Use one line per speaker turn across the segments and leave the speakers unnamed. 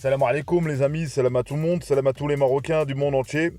Salam alaikum les amis, salam à tout le monde, salam à tous les Marocains du monde entier.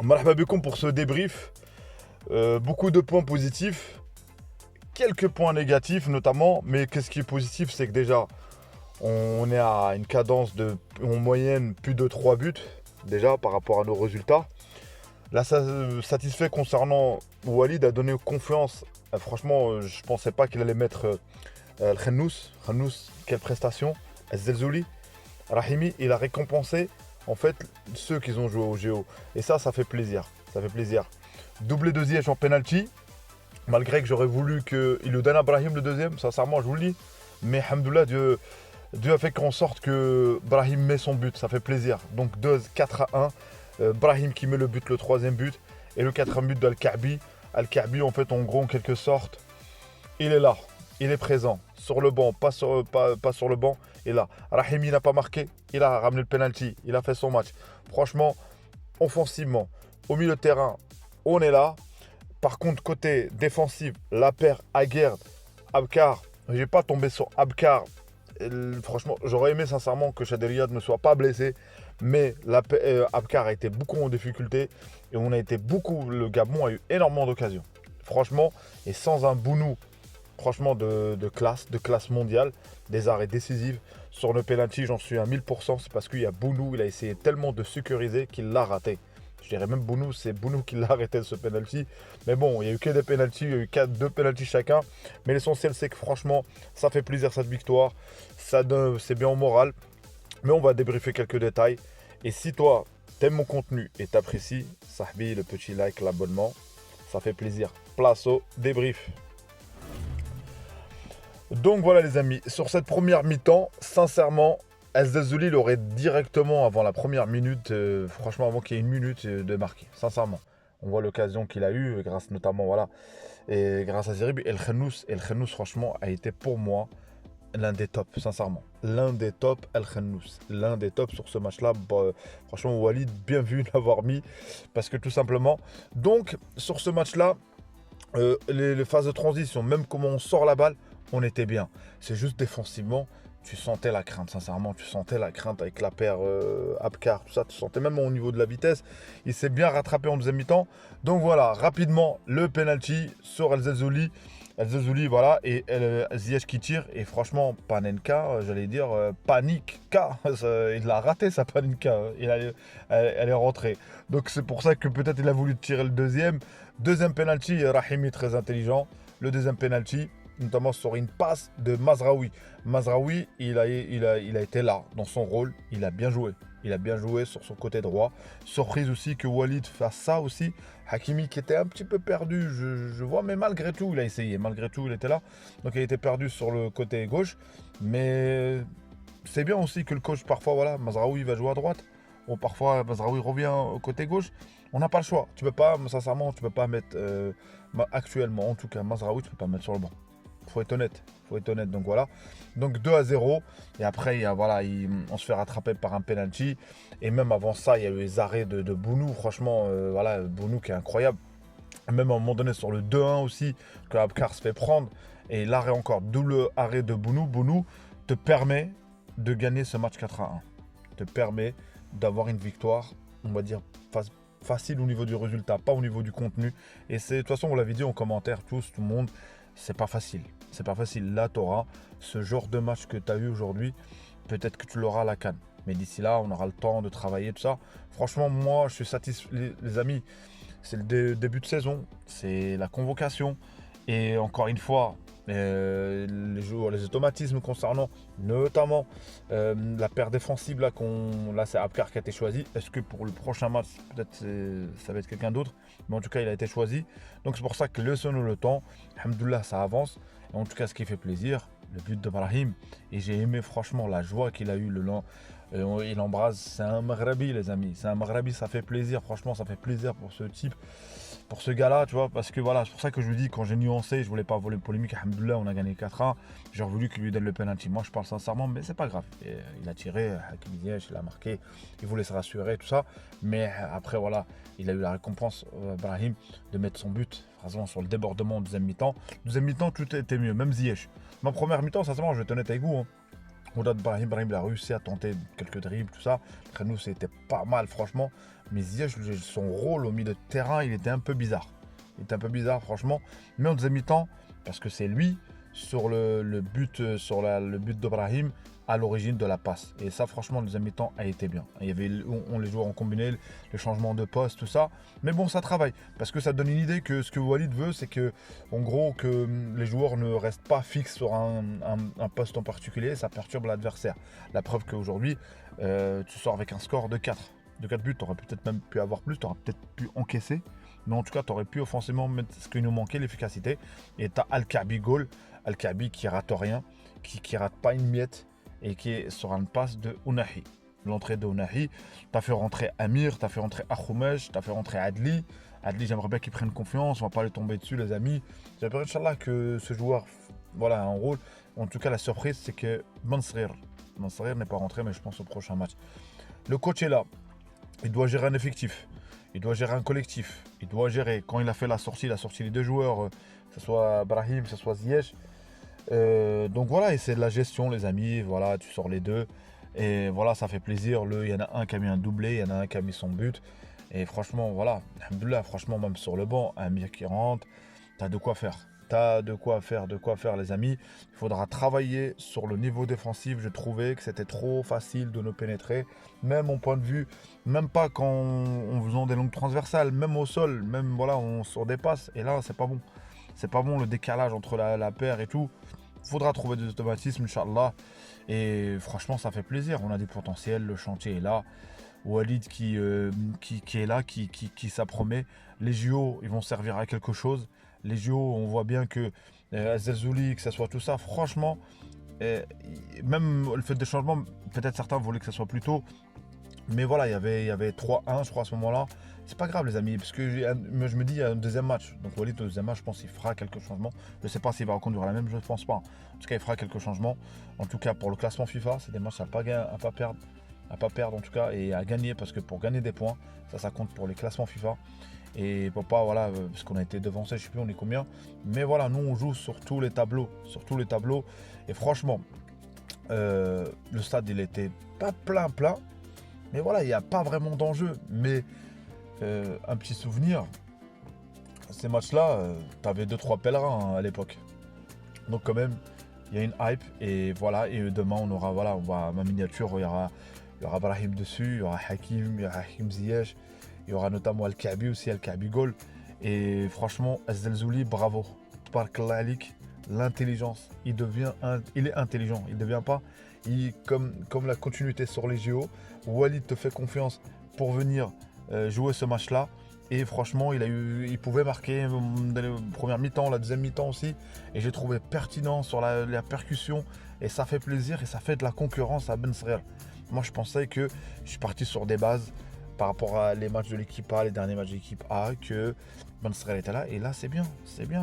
Marhaba bikoum pour ce débrief. Beaucoup de points positifs, quelques points négatifs notamment, mais qu'est-ce qui est positif, c'est que déjà on est à une cadence de en moyenne plus de 3 buts déjà par rapport à nos résultats. Là, ça satisfait concernant Walid a donné confiance. Franchement, je pensais pas qu'il allait mettre El Khennous. Khennous, quelle prestation. Zelzouli. Rahimi, il a récompensé en fait ceux qui ont joué au Géo. Et ça fait plaisir. Ça fait plaisir. Doublé de Ziyech en penalty. Malgré que j'aurais voulu qu'il le donne à Brahim le deuxième, sincèrement, je vous le dis. Mais Alhamdoulilah, Dieu a fait en sorte que Brahim met son but. Ça fait plaisir. Donc 4-1. Brahim qui met le but, le troisième but. Et le quatrième but d'Al-Kaabi. Al-Kaabi, en fait, en gros, en quelque sorte, il est là. Il est présent. Sur le banc, pas sur le banc. Il est là. Rahimi n'a pas marqué. Il a ramené le penalty. Il a fait son match. Franchement, offensivement, au milieu de terrain, on est là. Par contre, côté défensif, la paire Aguerd, Abkar, j'ai pas tombé sur Abkar. Franchement, j'aurais aimé sincèrement que Chaderiad ne soit pas blessé. Mais Abkar a été beaucoup en difficulté. Et on a été beaucoup. Le Gabon a eu énormément d'occasions. Franchement, et sans un Bounou, franchement, de classe mondiale, des arrêts décisifs. Sur le penalty, j'en suis à 1000%. C'est parce qu'il y a Bounou, il a essayé tellement de sécuriser qu'il l'a raté. Je dirais même Bounou, c'est Bounou qui l'a arrêté ce penalty. Mais bon, il n'y a eu que des penalties, il y a eu 2 penalties chacun. Mais l'essentiel, c'est que franchement, ça fait plaisir cette victoire. C'est bien au moral. Mais on va débriefer quelques détails. Et si toi, t'aimes mon contenu et t'apprécies, sahbi, le petit like, l'abonnement, ça fait plaisir. Place au débrief. Donc voilà les amis, sur cette première mi-temps, sincèrement, Zelzouli il aurait directement avant la première minute, franchement avant qu'il y ait une minute de marquer, sincèrement. On voit l'occasion qu'il a eue, grâce notamment, voilà, et grâce à Zerib. El Khennous franchement a été pour moi l'un des tops, sincèrement. L'un des tops, El Khennous. L'un des tops sur ce match-là. Bah, franchement, Walid, bien vu l'avoir mis, parce que tout simplement. Donc, sur ce match-là, les phases de transition, même comment on sort la balle, on était bien. C'est juste défensivement, tu sentais la crainte, sincèrement. Tu sentais la crainte avec la paire Abkar, tout ça. Tu sentais même au niveau de la vitesse. Il s'est bien rattrapé en deuxième mi-temps. Donc voilà, rapidement, le penalty sur El Zelzouli. El Zelzouli, voilà, et Ziyech qui tire. Et franchement, Panenka, j'allais dire panique K. Il l'a raté sa Panenka. Elle est rentrée. Donc c'est pour ça que peut-être il a voulu tirer le deuxième. Deuxième penalty, Rahimi très intelligent. Le deuxième penalty, notamment sur une passe de Mazraoui. Mazraoui, il a été là, dans son rôle. Il a bien joué. Il a bien joué sur son côté droit. Surprise aussi que Walid fasse ça aussi. Hakimi qui était un petit peu perdu, je vois, mais malgré tout, il a essayé. Malgré tout, il était là. Donc il était perdu sur le côté gauche. Mais c'est bien aussi que le coach, parfois, voilà, Mazraoui va jouer à droite. Ou parfois, Mazraoui revient au côté gauche. On n'a pas le choix. Tu peux pas, sincèrement, tu peux pas mettre, actuellement, en tout cas, Mazraoui, tu peux pas mettre sur le banc. Faut être honnête. Faut être honnête. Donc voilà. Donc 2-0. Et après, voilà, on se fait rattraper par un penalty. Et même avant ça, il y a eu les arrêts de Bounou. Franchement, voilà, Bounou qui est incroyable. Même à un moment donné sur le 2-1 aussi, que Abkar se fait prendre. Et l'arrêt encore, double arrêt de Bounou. Bounou te permet de gagner ce match 4-1. Te permet d'avoir une victoire, on va dire, facile au niveau du résultat, pas au niveau du contenu. Et c'est, de toute façon, on l'avait dit en commentaire, tout le monde, c'est pas facile. C'est pas facile. Là, tu auras ce genre de match que tu as eu aujourd'hui. Peut-être que tu l'auras à la CAN. Mais d'ici là, on aura le temps de travailler, tout ça. Franchement, moi, je suis satisfait, les amis. C'est le début de saison. C'est la convocation. Et encore une fois, les automatismes concernant notamment la paire défensive là c'est Abkar qui a été choisi. Est-ce que pour le prochain match peut-être ça va être quelqu'un d'autre, mais en tout cas il a été choisi. Donc c'est pour ça que laissons-nous le temps. Alhamdoulilah, ça avance. Et en tout cas ce qui fait plaisir, le but de Brahim. Et j'ai aimé franchement la joie qu'il a eu le long. Il embrase, c'est un Maghrabi les amis, c'est un Maghrabi, ça fait plaisir, franchement ça fait plaisir pour ce type, pour ce gars-là, tu vois, parce que voilà, c'est pour ça que je vous dis, quand j'ai nuancé, je voulais pas voler polémique, alhamdoulilah, on a gagné 4-1, j'ai voulu qu'il lui donne le penalty. Moi je parle sincèrement, mais c'est pas grave, et, il a tiré, Hakim Ziyech, il a marqué, il voulait se rassurer, tout ça, mais après voilà, il a eu la récompense, Brahim, de mettre son but, vraiment sur le débordement en deuxième mi-temps. Deuxième mi-temps, tout était mieux, même Ziyech. Ma première mi-temps, sincèrement, je vais être honnête avec vous, hein. Oudad Brahim, il a réussi à tenter quelques dribbles, tout ça. Après nous, c'était pas mal, franchement. Mais Ziyech, son rôle au milieu de terrain, il était un peu bizarre. Il était un peu bizarre, franchement. Mais en deuxième mi-temps, parce que c'est lui, sur le but, le but d'Ibrahim, à l'origine de la passe. Et ça, franchement, le deuxième mi-temps a été bien. Il y avait, les joueurs ont combiné, le changement de poste, tout ça. Mais bon, ça travaille. Parce que ça donne une idée que ce que Walid veut, c'est que, en gros, que les joueurs ne restent pas fixes sur un poste en particulier. Ça perturbe l'adversaire. La preuve qu'aujourd'hui, tu sors avec un score de 4. De 4 buts, tu aurais peut-être même pu avoir plus, tu aurais peut-être pu encaisser. Mais en tout cas, tu aurais pu offensivement mettre ce qui nous manquait, l'efficacité. Et tu as Al-Kaabi goal. Al-Kaabi qui rate rien, qui rate pas une miette et qui est sur une passe de Ounahi. L'entrée de Ounahi, tu as fait rentrer Amir, tu as fait rentrer Akhoumesh, tu as fait rentrer Adli. Adli, j'aimerais bien qu'il prenne confiance, on va pas aller tomber dessus, les amis. J'aimerais, Inch'Allah, que ce joueur voilà, a un rôle. En tout cas, la surprise, c'est que Mansour n'est pas rentré, mais je pense au prochain match. Le coach est là. Il doit gérer un effectif. Il doit gérer un collectif. Il doit gérer. Quand il a fait la sortie, il a sorti les deux joueurs, que ce soit Brahim, que ce soit Ziyech. Donc voilà, et c'est de la gestion, les amis. Voilà, tu sors les deux. Et voilà, ça fait plaisir. Il y en a un qui a mis un doublé, il y en a un qui a mis son but. Et franchement, voilà, alhamdoulilah, franchement, même sur le banc, Amir qui rentre, t'as de quoi faire. T'as de quoi faire, les amis. Il faudra travailler sur le niveau défensif. Je trouvais que c'était trop facile de nous pénétrer. Même au point de vue, même pas quand on faisant des longues transversales, même au sol, même voilà, on se dépasse. Et là, c'est pas bon. C'est pas bon le décalage entre la paire et tout. Il faudra trouver des automatismes, Inch'Allah. Et franchement, ça fait plaisir. On a du potentiel, le chantier est là. Walid qui est là, qui s'appromet. Les JO, ils vont servir à quelque chose. Les JO, on voit bien que Zelzouli, que ce soit tout ça, franchement, même le fait des changements, peut-être certains voulaient que ce soit plus tôt. Mais voilà, il y avait 3-1, je crois, à ce moment-là. C'est pas grave, les amis, parce que je me dis, il y a un deuxième match. Donc, Walid, au deuxième match, je pense qu'il fera quelques changements. Je ne sais pas s'il va reconduire la même, je ne pense pas. En tout cas, il fera quelques changements. En tout cas, pour le classement FIFA, c'est des matchs à pas perdre. À pas perdre, en tout cas, et à gagner, parce que pour gagner des points, ça compte pour les classements FIFA. Et pour pas, voilà, parce qu'on a été devancé, je sais plus on est combien. Mais voilà, nous, on joue sur tous les tableaux. Sur tous les tableaux. Et franchement, le stade, il était pas plein. Mais voilà, il n'y a pas vraiment d'enjeu. Mais un petit souvenir, ces matchs-là, tu avais 2-3 pèlerins à l'époque. Donc quand même, il y a une hype. Et voilà, et demain, on aura, voilà, on voit ma miniature, il y aura Brahim dessus, il y aura Hakim, il y aura Hakim Ziyech, il y aura notamment Al-Kaabi aussi, Al-Kaabi goal. Et franchement, Zelzouli, bravo. Barakallah alik, l'intelligence. Il est intelligent. Il ne devient pas comme la continuité sur les JO. Walid te fait confiance pour venir jouer ce match-là. Et franchement, il pouvait marquer dans la première mi-temps, la deuxième mi-temps aussi. Et j'ai trouvé pertinent sur la percussion. Et ça fait plaisir et ça fait de la concurrence à Ben Srer. Moi, je pensais que je suis parti sur des bases par rapport à les matchs de l'équipe A, les derniers matchs de l'équipe A, que Ben Srer était là. Et là, c'est bien,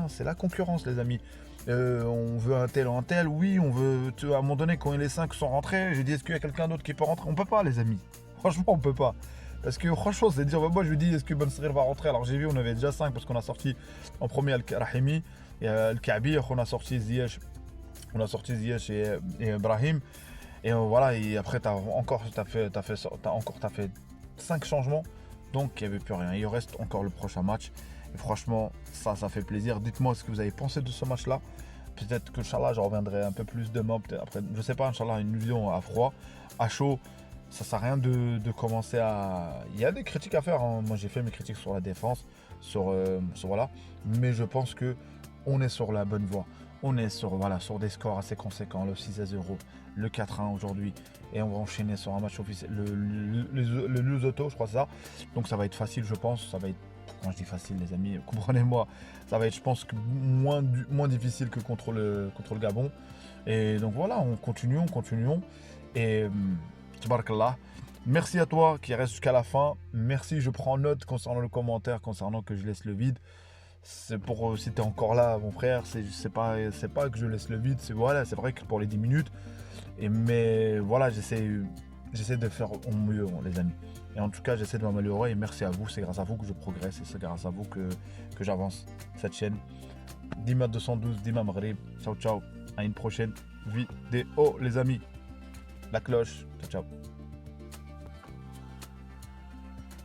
c'est la concurrence, les amis. On veut un tel ou un tel, oui, on veut. À un moment donné, quand les 5 sont rentrés, j'ai dit, est-ce qu'il y a quelqu'un d'autre qui peut rentrer? On peut pas, les amis. Franchement, on peut pas. Parce que franchement, c'est dire, moi je lui dis, est-ce que Ben Srer va rentrer? Alors j'ai vu, on avait déjà 5 parce qu'on a sorti en premier Al-Rahimi et Al-Kaabi, on a sorti Ziyech, et Ibrahim. Et voilà, et après, tu as fait 5 changements. Donc, il n'y avait plus rien. Il reste encore le prochain match. Et franchement, ça fait plaisir. Dites-moi ce que vous avez pensé de ce match-là. Peut-être que, Inch'Allah, je reviendrai un peu plus demain. Après, je sais pas, Inch'Allah, une vision à froid, à chaud. Ça sert à rien de commencer à. Il y a des critiques à faire, hein. Moi, j'ai fait mes critiques sur la défense, voilà. Mais je pense que on est sur la bonne voie. On est sur des scores assez conséquents, le 6-0, le 4-1 aujourd'hui, et on va enchaîner sur un match officiel, le Lesotho, je crois ça. Donc ça va être facile, je pense. Ça va être, quand je dis facile, les amis, comprenez-moi, ça va être, je pense, moins difficile que contre le Gabon. Et donc voilà, continuons. Et tabarakallah. Merci à toi qui reste jusqu'à la fin. Merci, je prends note concernant le commentaire, concernant que je laisse le vide. C'est pour, si tu es encore là, mon frère, c'est pas que je laisse le vide, c'est vrai que pour les 10 minutes. Mais voilà, j'essaie de faire au mieux, les amis. Et en tout cas, j'essaie de m'améliorer et merci à vous. C'est grâce à vous que je progresse et c'est grâce à vous que j'avance cette chaîne. Dima 212, Dima Maghreb. Ciao, ciao. À une prochaine vidéo, les amis. la cloche. Ciao, ciao.